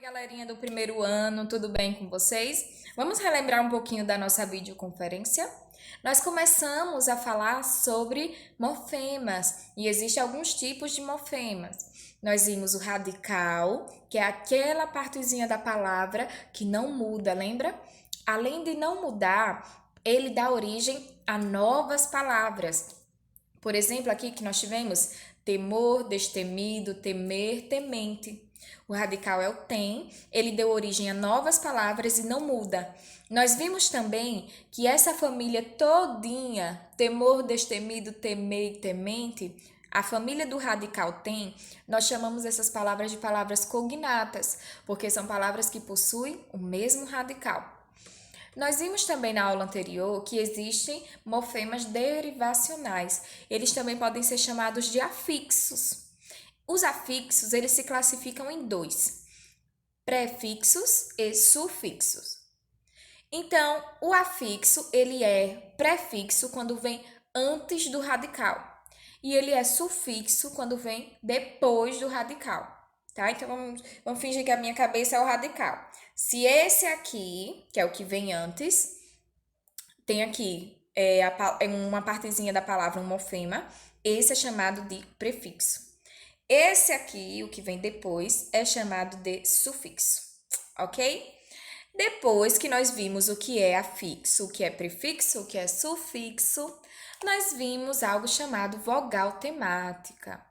Oi, galerinha do primeiro ano, tudo bem com vocês? Vamos relembrar um pouquinho da nossa videoconferência? Nós começamos a falar sobre morfemas e existem alguns tipos de morfemas. Nós vimos o radical, que é aquela partezinha da palavra que não muda, lembra? Além de não mudar, ele dá origem a novas palavras. Por exemplo, aqui que nós tivemos temor, destemido, temer, temente. O radical é o tem, ele deu origem a novas palavras e não muda. Nós vimos também que essa família todinha, temor, destemido, temer e temente, a família do radical tem, nós chamamos essas palavras de palavras cognatas, porque são palavras que possuem o mesmo radical. Nós vimos também na aula anterior que existem morfemas derivacionais. Eles também podem ser chamados de afixos. Os afixos, eles se classificam em dois: prefixos e sufixos. Então, o afixo, ele é prefixo quando vem antes do radical. E ele é sufixo quando vem depois do radical, tá? Então, vamos fingir que a minha cabeça é o radical. Se esse aqui, que é o que vem antes, tem aqui uma partezinha da palavra, um morfema, esse é chamado de prefixo. Esse aqui, o que vem depois, é chamado de sufixo, ok? Depois que nós vimos o que é afixo, o que é prefixo, o que é sufixo, nós vimos algo chamado vogal temática.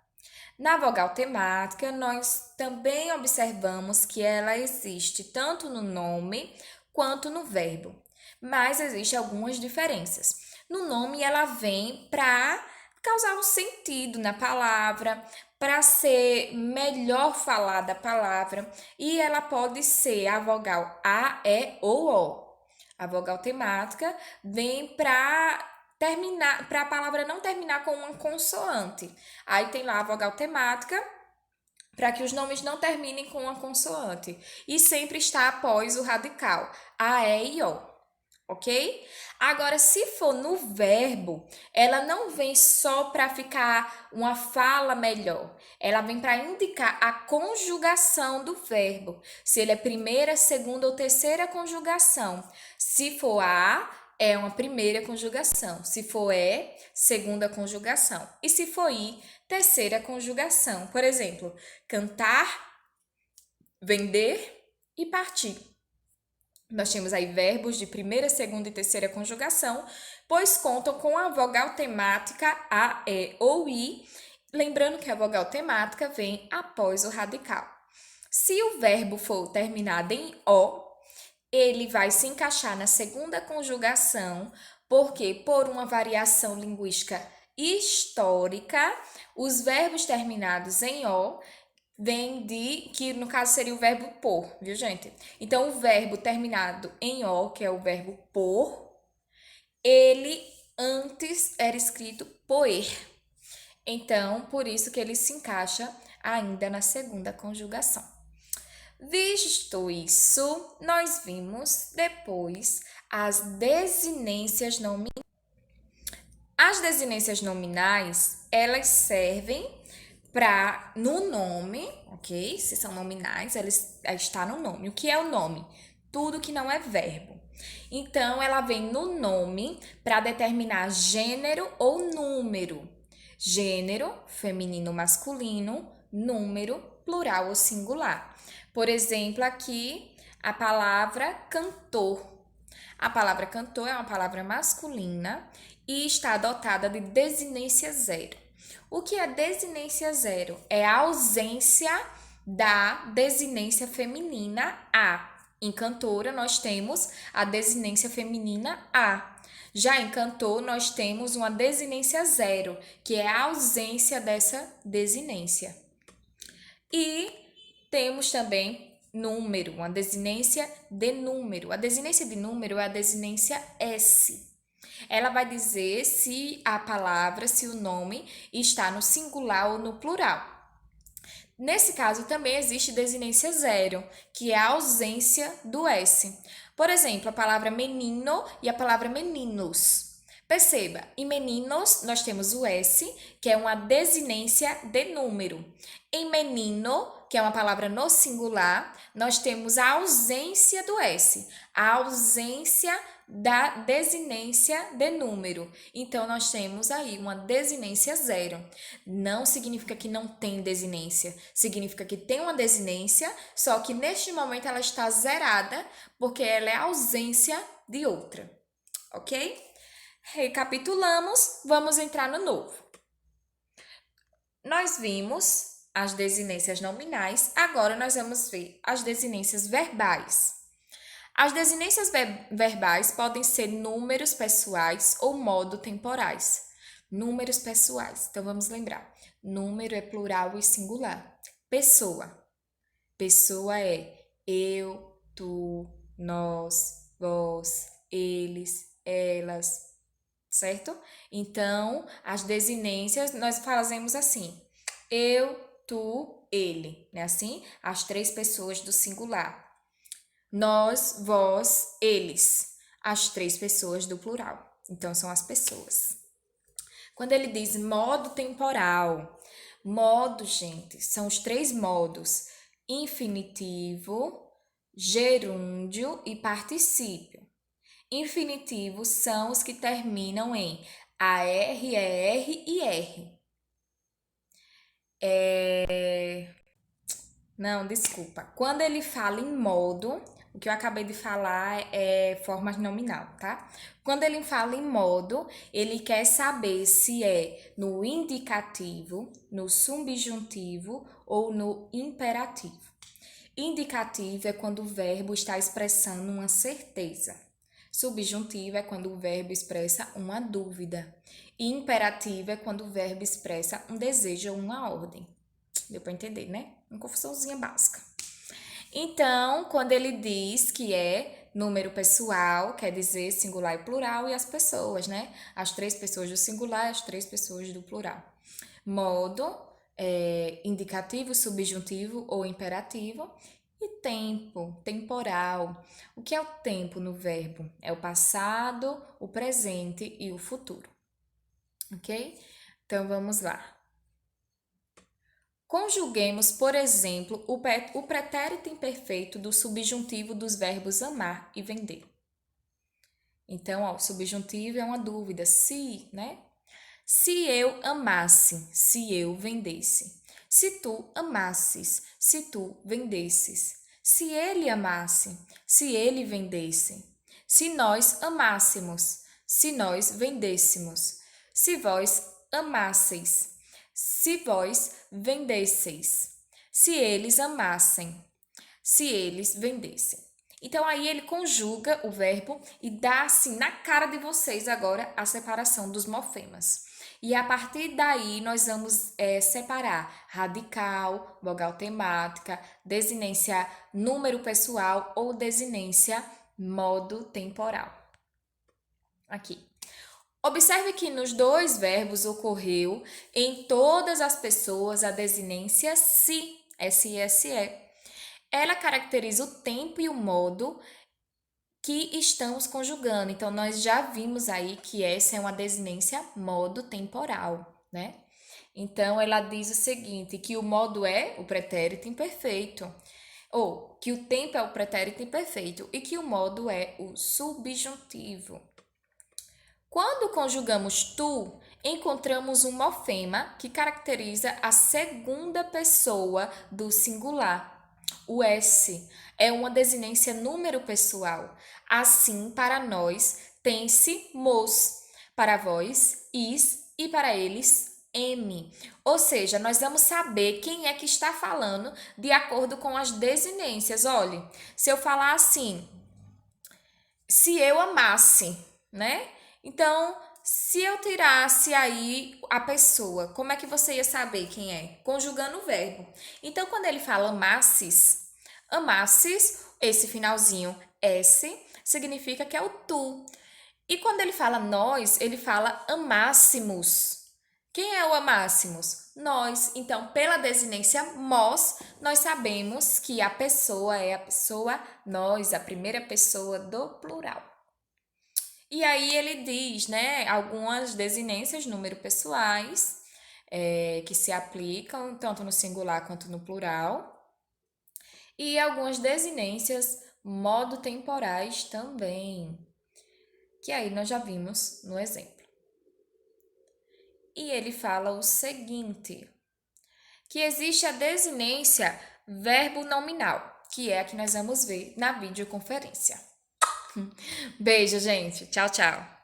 Na vogal temática, nós também observamos que ela existe tanto no nome quanto no verbo, mas existem algumas diferenças. No nome, ela vem para causar um sentido na palavra, para ser melhor falada a palavra, e ela pode ser a vogal A, E ou O. A vogal temática vem para terminar, para a palavra não terminar com uma consoante. Aí tem lá a vogal temática, para que os nomes não terminem com uma consoante. E sempre está após o radical, A, E e O. Ok? Agora, se for no verbo, ela não vem só para ficar uma fala melhor. Ela vem para indicar a conjugação do verbo. Se ele é primeira, segunda ou terceira conjugação. Se for a, é uma primeira conjugação. Se for é, segunda conjugação. E se for i, terceira conjugação. Por exemplo, cantar, vender e partir. Nós temos aí verbos de primeira, segunda e terceira conjugação, pois contam com a vogal temática a, e ou i, lembrando que a vogal temática vem após o radical. Se o verbo for terminado em o, ele vai se encaixar na segunda conjugação, porque por uma variação linguística histórica, os verbos terminados em o vem de, que no caso seria o verbo por, viu, gente? Então, o verbo terminado em o, que é o verbo por, ele antes era escrito poer. Então, por isso que ele se encaixa ainda na segunda conjugação. Visto isso, nós vimos depois as desinências nominais. As desinências nominais, elas servem para no nome, ok? Se são nominais, ela está no nome. O que é o nome? Tudo que não é verbo. Então, ela vem no nome para determinar gênero ou número. Gênero, feminino, masculino, número, plural ou singular. Por exemplo, aqui a palavra cantor. A palavra cantor é uma palavra masculina e está dotada de desinência zero. O que é desinência zero? É a ausência da desinência feminina a. Em cantora, nós temos a desinência feminina a. Já em cantor, nós temos uma desinência zero, que é a ausência dessa desinência. E temos também número, uma desinência de número. A desinência de número é a desinência S. Ela vai dizer se a palavra, se o nome está no singular ou no plural. Nesse caso, também existe desinência zero, que é a ausência do S. Por exemplo, a palavra menino e a palavra meninos. Perceba, em meninos nós temos o S, que é uma desinência de número. Em menino, que é uma palavra no singular, nós temos a ausência do S, a ausência da desinência de número. Então, nós temos aí uma desinência zero. Não significa que não tem desinência, significa que tem uma desinência, só que neste momento ela está zerada, porque ela é a ausência de outra, ok? Recapitulamos, vamos entrar no novo. Nós vimos as desinências nominais, agora nós vamos ver as desinências verbais. As desinências verbais podem ser números pessoais ou modo temporais. Números pessoais, então vamos lembrar. Número é plural e singular. Pessoa. Pessoa é eu, tu, nós, vós, eles, elas, certo? Então, as desinências nós fazemos assim: eu, tu, ele, né? Assim, as três pessoas do singular. Nós, vós, eles, as três pessoas do plural. Então, são as pessoas. Quando ele diz modo temporal, modo, gente, são os três modos: infinitivo, gerúndio e particípio. Infinitivos são os que terminam em AR, ER e R. Não, desculpa. Quando ele fala em modo, o que eu acabei de falar é forma nominal, tá? Quando ele fala em modo, ele quer saber se é no indicativo, no subjuntivo ou no imperativo. Indicativo é quando o verbo está expressando uma certeza. Subjuntivo é quando o verbo expressa uma dúvida. E imperativo é quando o verbo expressa um desejo ou uma ordem. Deu para entender, né? Uma confusãozinha básica. Então, quando ele diz que é número pessoal, quer dizer singular e plural, e as pessoas, né? As três pessoas do singular e as três pessoas do plural. Modo, indicativo, subjuntivo ou imperativo. E tempo, temporal. O que é o tempo no verbo? É o passado, o presente e o futuro. Ok? Então, vamos lá. Conjuguemos, por exemplo, o pretérito imperfeito do subjuntivo dos verbos amar e vender. Então, ó, o subjuntivo é uma dúvida, se, né? Se eu amasse, se eu vendesse. Se tu amasses, se tu vendesses. Se ele amasse, se ele vendesse. Se nós amássemos, se nós vendêssemos. Se vós amasseis, se vós vendesseis. Se eles amassem, se eles vendessem. Então, aí ele conjuga o verbo e dá assim na cara de vocês agora a separação dos morfemas. E a partir daí nós vamos separar radical, vogal temática, desinência número pessoal ou desinência modo temporal. Aqui. Observe que nos dois verbos ocorreu em todas as pessoas a desinência se, S-I-S-E. Ela caracteriza o tempo e o modo que estamos conjugando. Então, nós já vimos aí que essa é uma desinência modo temporal, né? Então, ela diz o seguinte, que o modo é o pretérito imperfeito, ou que o tempo é o pretérito imperfeito e que o modo é o subjuntivo. Quando conjugamos tu, encontramos um morfema que caracteriza a segunda pessoa do singular. O S é uma desinência número pessoal. Assim, para nós, tem-se mos, para vós, is e para eles, M. Ou seja, nós vamos saber quem é que está falando de acordo com as desinências. Olhe, se eu falar assim, se eu amasse, né? Então, se eu tirasse aí a pessoa, como é que você ia saber quem é? Conjugando o verbo. Então, quando ele fala amasses, amasses, esse finalzinho S, significa que é o tu. E quando ele fala nós, ele fala amássemos. Quem é o amássemos? Nós. Então, pela desinência mós, nós sabemos que a pessoa é a pessoa nós, a primeira pessoa do plural. E aí ele diz, né, algumas desinências número pessoais que se aplicam tanto no singular quanto no plural. e algumas desinências modo-temporais também, que aí nós já vimos no exemplo. E ele fala o seguinte, que existe a desinência verbo nominal, que é a que nós vamos ver na videoconferência. Beijo, gente. Tchau, tchau.